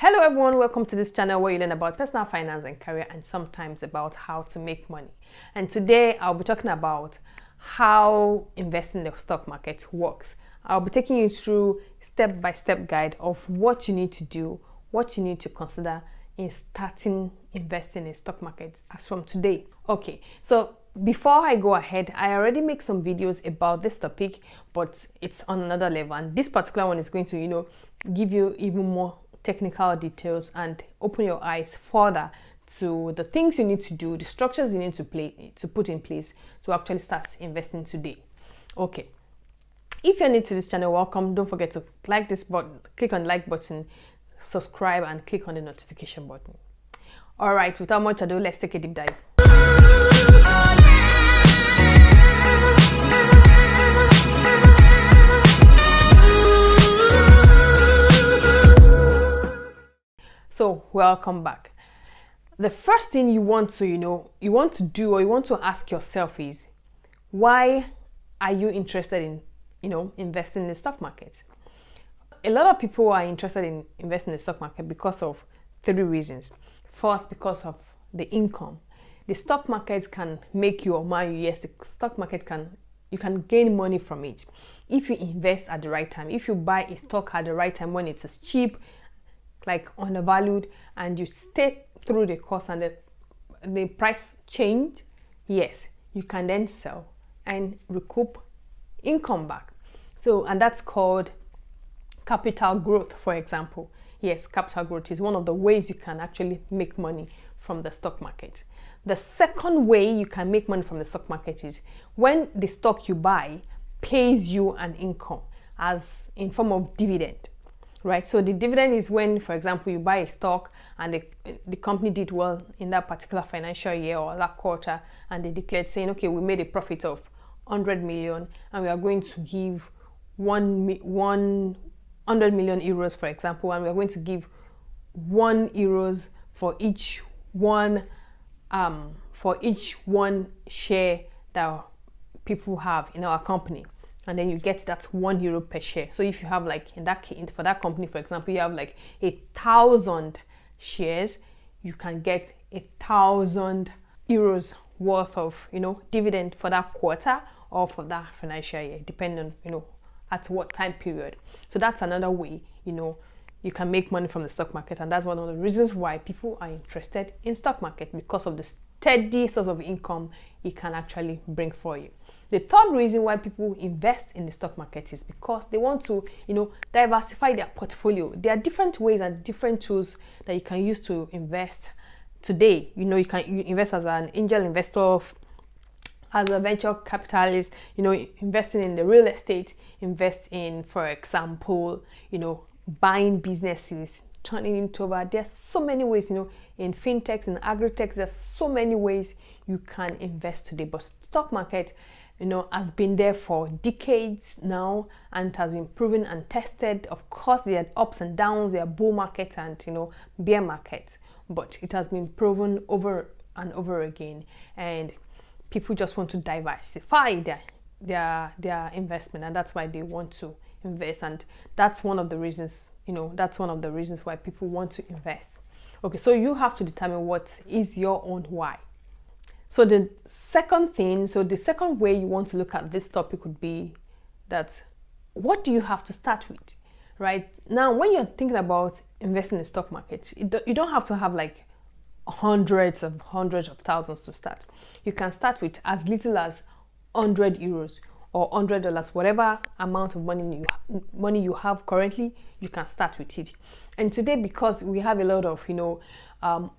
Hello everyone, welcome to this channel where you learn about personal finance and career and sometimes about how to make money. And today I'll be talking about how investing in the stock market works. I'll be taking you through step-by-step guide of what you need to do, what you need to consider in starting investing in stock market as from today. Okay, so before I go ahead, I already make some videos about this topic, but it's on another level, and this particular one is going to give you even more technical details and open your eyes further to the things you need to do, the structures you need to put in place to actually start investing today. Okay, if you're new to this channel, welcome. Don't forget to like this button, click on the like button, subscribe, and click on the notification button. All right, without much ado, let's take a deep dive. So welcome back. The first thing you want to do or you want to ask yourself is, why are you interested in investing in the stock market? A lot of people are interested in investing in the stock market because of three reasons. First, because of the income. The stock market can make you or money. Yes, the stock market you can gain money from it if you invest at the right time. If you buy a stock at the right time when it is cheap, like undervalued, and you stay through the course and the price change, yes, you can then sell and recoup income back. So, and that's called capital growth, for example. Yes, capital growth is one of the ways you can actually make money from the stock market. The second way you can make money from the stock market is when the stock you buy pays you an income as in form of dividend. Right, so the dividend is when, for example, you buy a stock and the company did well in that particular financial year or that quarter, and they declared saying, okay, we made a profit of 100 million and we are going to give 100 million euros, for example, and we are going to give €1 for each one share that people have in our company. And then you get that €1 per share. So if you have, like, in that case, for that company, for example, you have like 1,000 shares, you can get €1,000 worth of dividend for that quarter or for that financial year, depending on at what time period. So that's another way you can make money from the stock market, and that's one of the reasons why people are interested in stock market, because of the steady source of income it can actually bring for you. The third reason why people invest in the stock market is because they want to, diversify their portfolio. There are different ways and different tools that you can use to invest today. You can invest as an angel investor, as a venture capitalist, investing in the real estate, invest in, for example, buying businesses, turning it over. There's so many ways, in fintechs and agri-techs, there's so many ways you can invest today. But stock market, has been there for decades now and has been proven and tested. Of course, there are ups and downs, there are bull markets and bear markets, but it has been proven over and over again, and people just want to diversify their investment, and that's why they want to invest, and that's one of the reasons why people want to invest. Okay, so you have to determine what is your own why. So the second way you want to look at this topic would be that, what do you have to start with? Right now, when you're thinking about investing in the stock market, you don't have to have like hundreds of thousands to start. You can start with as little as €100 or $100, whatever amount of money you have currently, you can start with it. And today, because we have a lot of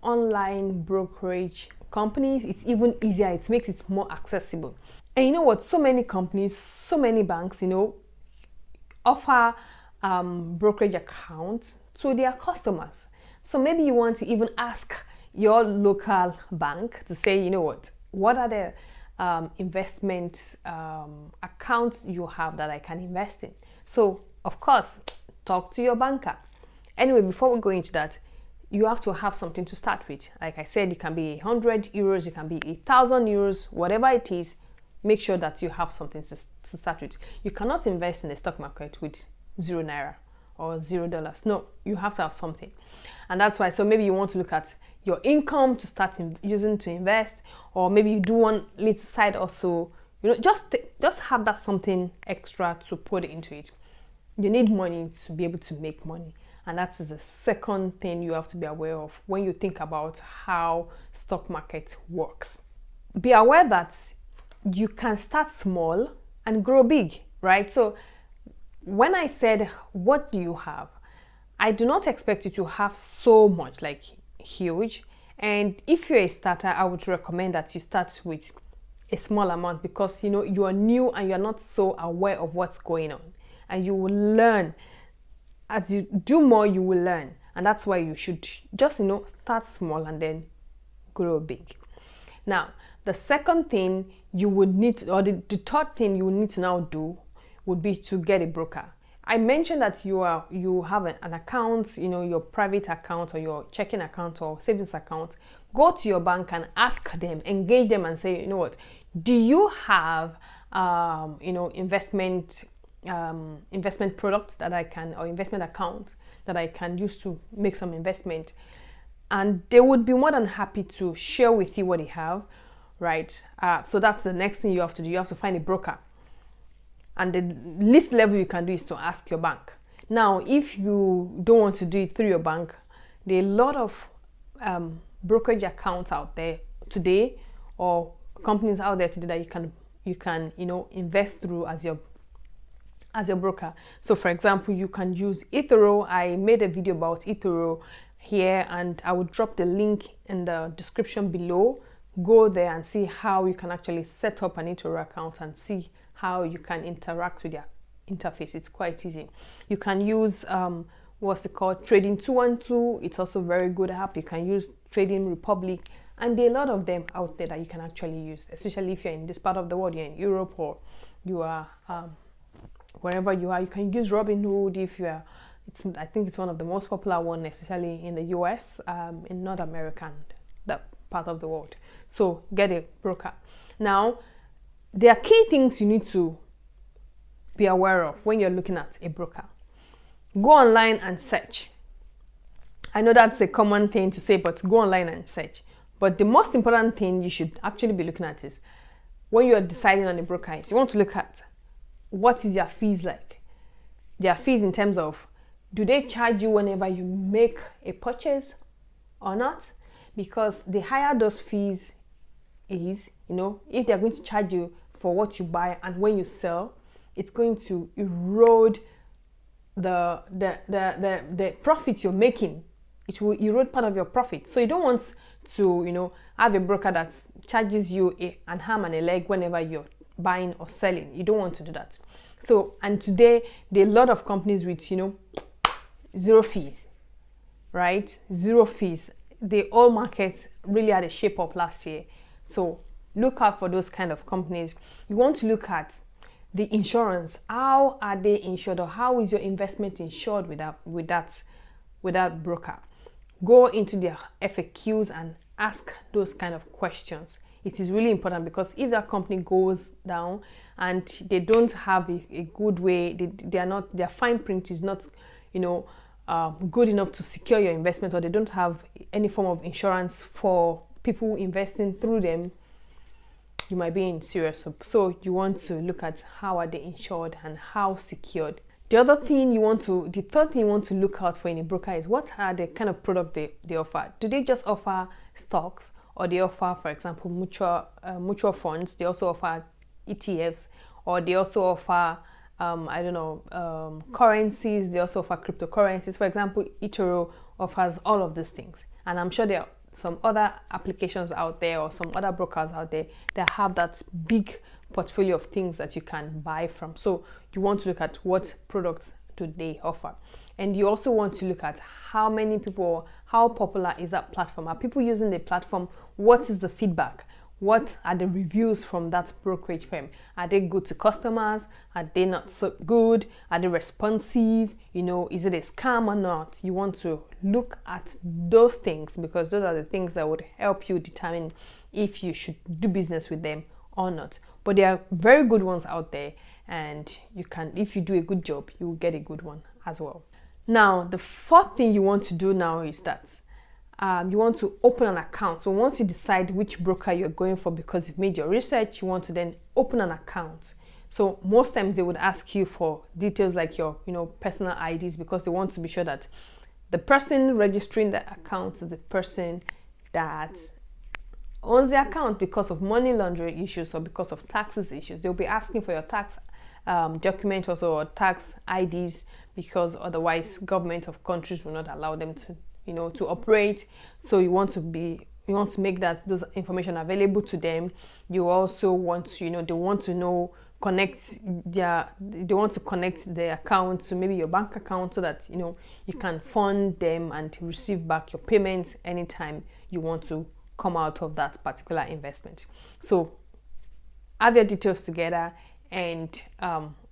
online brokerage companies, it's even easier. It makes it more accessible. And you know what? So many companies, so many banks, offer brokerage accounts to their customers. So maybe you want to even ask your local bank to say, what are the investment accounts you have that I can invest in? So of course, talk to your banker. Anyway, before we go into that, you have to have something to start with. Like I said, it can be €100, it can be €1,000, whatever it is. Make sure that you have something to start with. You cannot invest in the stock market with €0 or $0. No, you have to have something. And that's why, so maybe you want to look at your income to start using to invest, or maybe you do one little side also, just have that something extra to put into it. You need money to be able to make money. And that is the second thing you have to be aware of when you think about how stock market works. Be aware that you can start small and grow big, right? So when I said, what do you have? I do not expect you to have so much, like huge. And if you're a starter, I would recommend that you start with a small amount, because you are new and you're not so aware of what's going on. And you will learn. As you do more, you will learn. And that's why you should just, start small and then grow big. Now, the second thing you would need to, or the third thing you would need to now do would be to get a broker. I mentioned that you have an account, your private account or your checking account or savings account. Go to your bank and ask them, engage them and say, what, do you have, investment products that I can, or investment accounts that I can use to make some investment? And they would be more than happy to share with you what they have, right? So that's the next thing you have to do. You have to find a broker. And the least level you can do is to ask your bank. Now, if you don't want to do it through your bank, there are a lot of brokerage accounts out there today, or companies out there today that you can invest through as your broker. So for example, you can use eToro. I made a video about eToro here, and I will drop the link in the description below. Go there and see how you can actually set up an eToro account and see how you can interact with their interface. It's quite easy. You can use what's it called, Trading 212. It's also a very good app. You can use Trading Republic, and there are a lot of them out there that you can actually use, especially if you're in this part of the world, you're in Europe, or you are wherever you are. You can use Robinhood if you are. I think it's one of the most popular ones, especially in the US, in North America, and that part of the world. So get a broker. Now, there are key things you need to be aware of when you're looking at a broker. Go online and search. I know that's a common thing to say, but go online and search. But the most important thing you should actually be looking at is, when you're deciding on a broker, is you want to look at what is their fees like. Their fees in terms of, do they charge you whenever you make a purchase or not? Because the higher those fees is, if they're going to charge you for what you buy and when you sell, it's going to erode the profit you're making. It will erode part of your profit. So you don't want to, have a broker that charges you an arm and a leg whenever you're buying or selling. You don't want to do that. So, and today there are a lot of companies with, zero fees, right? Zero fees. The oil market really had a shape up last year. So look out for those kind of companies. You want to look at the insurance. How are they insured, or how is your investment insured with that broker? Go into their FAQs and ask those kind of questions. It is really important, because if that company goes down and they don't have a good way, their fine print is not, good enough to secure your investment, or they don't have any form of insurance for people investing through them, you might be in serious soup. So you want to look at how are they insured and how secured. The third thing you want to look out for in a broker is, what are the kind of product they offer. Do they just offer stocks, or they offer, for example, mutual funds? They also offer ETFs, or they also offer currencies. They also offer cryptocurrencies. For example, eToro offers all of these things, and I'm sure there are some other applications out there, or some other brokers out there that have that big portfolio of things that you can buy from. So you want to look at what products do they offer, and you also want to look at how many people, how popular is that platform? Are people using the platform? What is the feedback? What are the reviews from that brokerage firm? Are they good to customers? Are they not so good? Are they responsive? Is it a scam or not? You want to look at those things, because those are the things that would help you determine if you should do business with them or not. But there are very good ones out there, and if you do a good job, you will get a good one as well. Now, the fourth thing you want to do now is that you want to open an account. So once you decide which broker you're going for, because you've made your research, you want to then open an account. So most times they would ask you for details like your, personal IDs, because they want to be sure that the person registering the account is the person that owns the account. Because of money laundering issues or because of taxes issues, they'll be asking for your tax document also, or tax IDs, because otherwise government of countries will not allow them to to operate. So you want to make those information available to them. You also want to they want to connect the account to maybe your bank account, so that you can fund them and receive back your payments anytime you want to come out of that particular investment. So have your details together and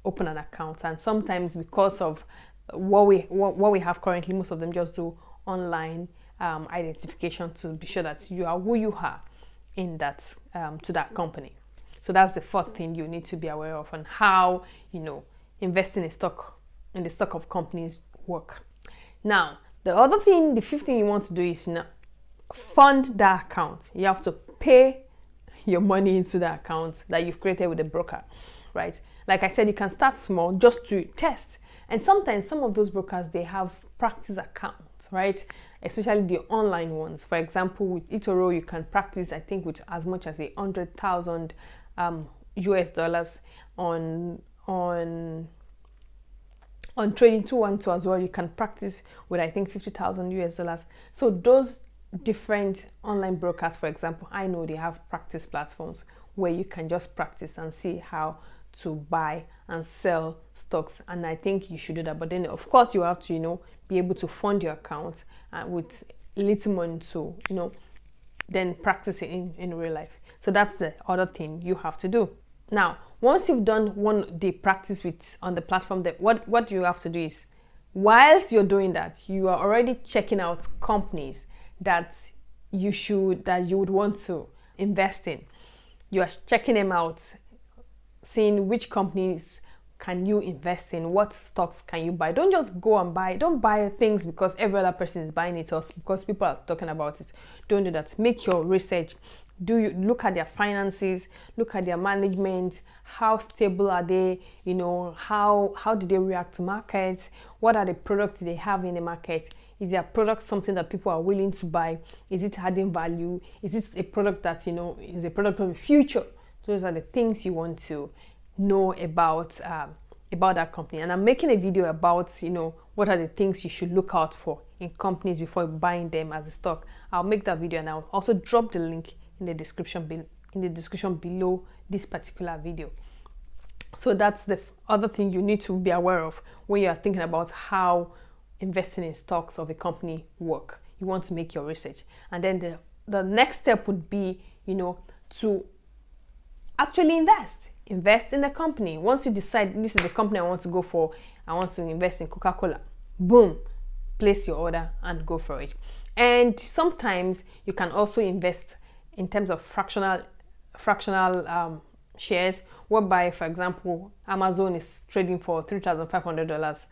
open an account. And sometimes, because of what we have currently, most of them just do online identification to be sure that you are who you are in that to that company. So that's the fourth thing you need to be aware of, and how investing in the stock of companies work. Now, the fifth thing you want to do is fund that account. You have to pay your money into the account that you've created with the broker, right? Like I said, you can start small just to test. And sometimes some of those brokers, they have practice accounts, right? Especially the online ones. For example, with eToro, you can practice, I think, with as much as 100,000 US dollars on trading 212 as well. You can practice with, I think, 50,000 US dollars. So those different online brokers, for example, I know they have practice platforms where you can just practice and see how to buy and sell stocks. And I think you should do that. But then, of course, you have to be able to fund your account with little money to then practice it in real life. So that's the other thing you have to do. Now, once you've done one day practice on the platform, that what you have to do is, whilst you're doing that, you are already checking out companies that you would want to invest in. You are checking them out, seeing which companies can you invest in, what stocks can you buy. Don't just go and buy. Don't buy things because every other person is buying it, or because people are talking about it. Don't do that. Make your research. Look at their finances, look at their management, how stable are they, how do they react to markets, what are the products they have in the market. Is their product something that people are willing to buy? Is it adding value? Is it a product that is a product of the future? Those are the things you want to know about that company. And I'm making a video about what are the things you should look out for in companies before buying them as a stock. I'll make that video, and I'll also drop the link in the description below this particular video. So that's the other thing you need to be aware of when you are thinking about how investing in stocks of a company work. You want to make your research, and then the next step would be to actually invest in the company. Once you decide this is the company I want to go for, I want to invest in Coca-Cola, boom, place your order and go for it. And sometimes you can also invest in terms of fractional shares, whereby, for example, Amazon is trading for $3,500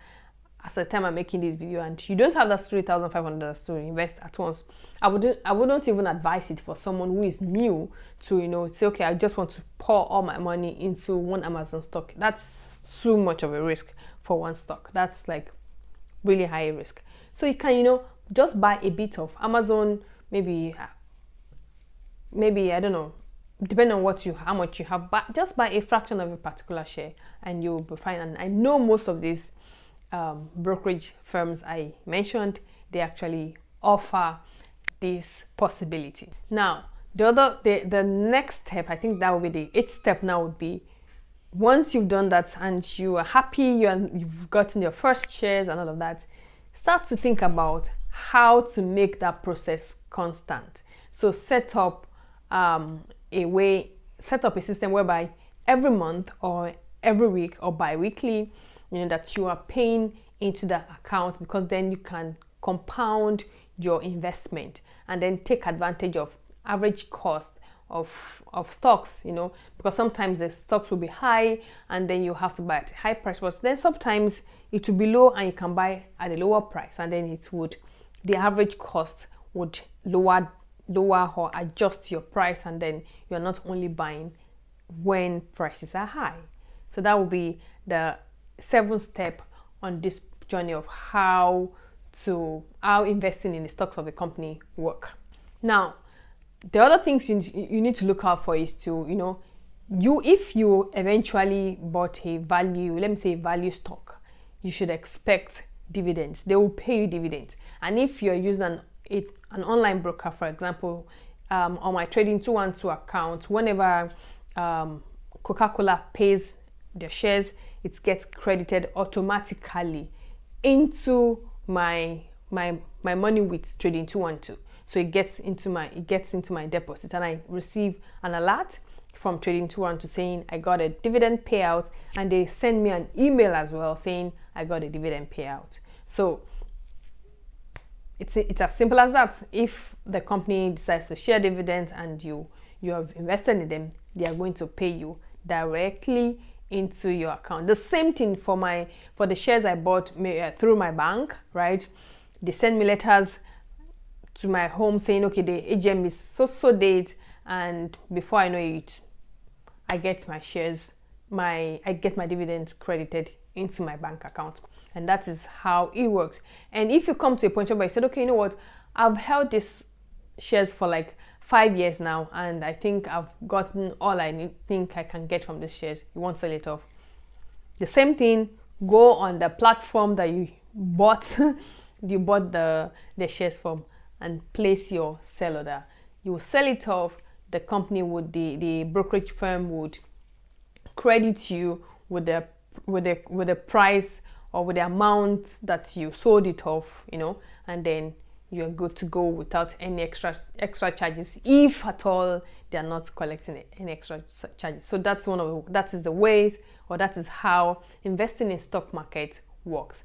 at the time I'm making this video, and you don't have that $3,500 to invest at once. I wouldn't even advise it for someone who is new to say, okay, I just want to pour all my money into one Amazon stock. That's too much of a risk for one stock. That's like really high risk. So you can just buy a bit of Amazon, maybe I don't know, depending on how much you have, but just buy a fraction of a particular share and you'll be fine. And I know most of these brokerage firms I mentioned, they actually offer this possibility. Now, the next step, I think that would be the 8th step now, would be, once you've done that and you are happy, you've gotten your first shares and all of that, start to think about how to make that process constant. So set up a system whereby every month or every week or bi-weekly, that you are paying into that account, because then you can compound your investment and then take advantage of average cost of stocks, because sometimes the stocks will be high and then you have to buy at a high price, but then sometimes it will be low and you can buy at a lower price, and then the average cost would lower or adjust your price, and then you're not only buying when prices are high. So that will be the 7th step on this journey of how investing in the stocks of a company work. Now, the other things you need to look out for is to, if you eventually bought a value, let me say a value stock, you should expect dividends. They will pay you dividends. And if you're using an online broker, for example, on my Trading 212 account, whenever Coca-Cola pays their shares, it gets credited automatically into my money with Trading 212. So it gets into my deposit, and I receive an alert from Trading 212 saying I got a dividend payout, and they send me an email as well saying I got a dividend payout. So it's as simple as that. If the company decides to share dividends and you have invested in them, they are going to pay you directly into your account. The same thing for the shares I bought through my bank, right? They send me letters to my home saying, okay, the AGM is so date, and before I know it, I get my dividends credited into my bank account. And that is how it works. And if you come to a point where you said, okay, you know what, I've held these shares for like 5 years now, and I think I've gotten all I think I can get from these shares, you won't sell it off. The same thing, go on the platform that you bought the shares from and place your sell order. You will sell it off. The company the brokerage firm would credit you with the price or with the amount that you sold it off, and then you're good to go without any extra charges, if at all they are not collecting any extra charges. So that is the ways, or that is how investing in stock market works.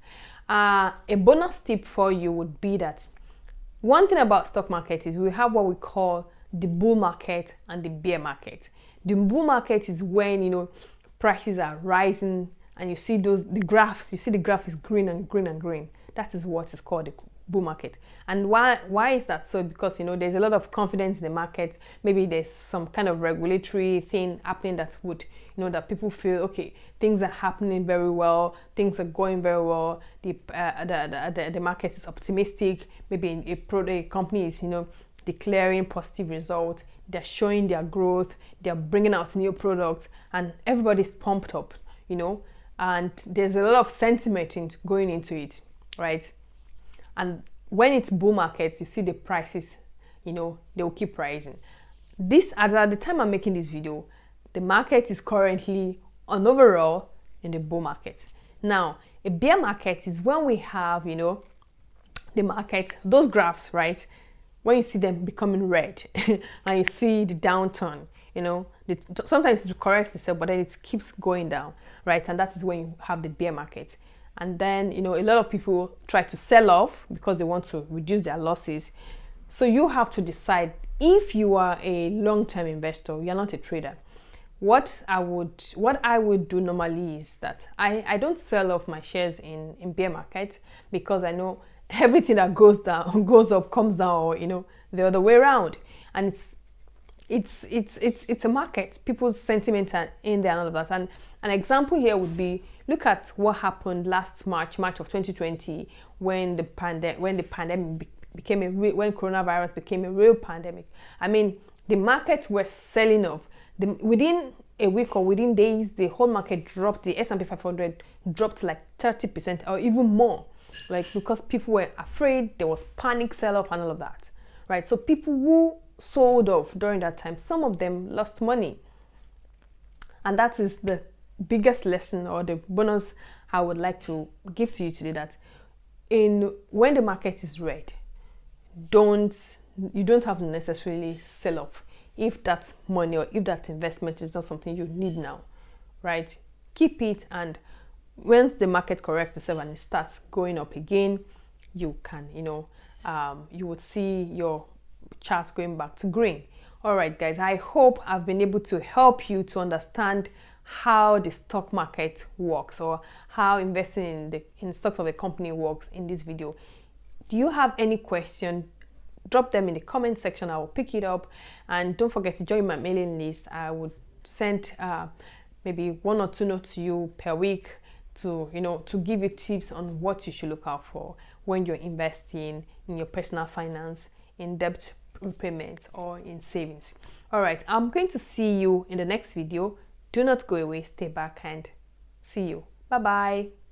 A bonus tip for you would be that one thing about stock market is we have what we call the bull market and the bear market. The bull market is when prices are rising and you see the graph is green and green and green. That is what is called the bull market. And why is that so? Because there's a lot of confidence in the market. Maybe there's some kind of regulatory thing happening that would that people feel, okay, things are happening very well, things are going very well, the market is optimistic. Maybe a company is declaring positive results, they're showing their growth, they're bringing out new products, and everybody's pumped up, and there's a lot of sentiment going into it, right? And when it's bull markets, you see the prices, they'll keep rising. At the time I'm making this video, the market is currently on overall in the bull market. Now, a bear market is when we have, the market, those graphs, right? When you see them becoming red and you see the downturn, sometimes it corrects itself, but then it keeps going down, right? And that is when you have the bear market. And then, a lot of people try to sell off because they want to reduce their losses. So you have to decide, if you are a long-term investor, you're not a trader. What I would do normally is that I don't sell off my shares in bear markets, because I know everything that goes up comes down, or the other way around. And it's a market. People's sentiment are in there and all of that. And an example here would be, look at what happened last March of 2020, when when coronavirus became a real pandemic. I mean, the markets were selling off. Within a week or within days, the whole market dropped. The S&P 500 dropped like 30% or even more, like, because people were afraid. There was panic sell-off and all of that, right? So people who sold off during that time, some of them lost money. And that is the biggest lesson, or the bonus I would like to give to you today, that when the market is red, you don't have to necessarily sell off if that money or if that investment is not something you need now, right? Keep it, and once the market corrects itself and it starts going up again, you can, you would see your charts going back to green. All right, guys, I hope I've been able to help you to understand how the stock market works or how investing in stocks of a company works in this video. Do you have any question? Drop them in the comment section. I will pick it up, and don't forget to join my mailing list. I would send maybe 1 or 2 notes to you per week to to give you tips on what you should look out for when you're investing in your personal finance, in debt repayment, or in savings. All right, I'm going to see you in the next video. Do not go away. Stay back and see you. Bye bye.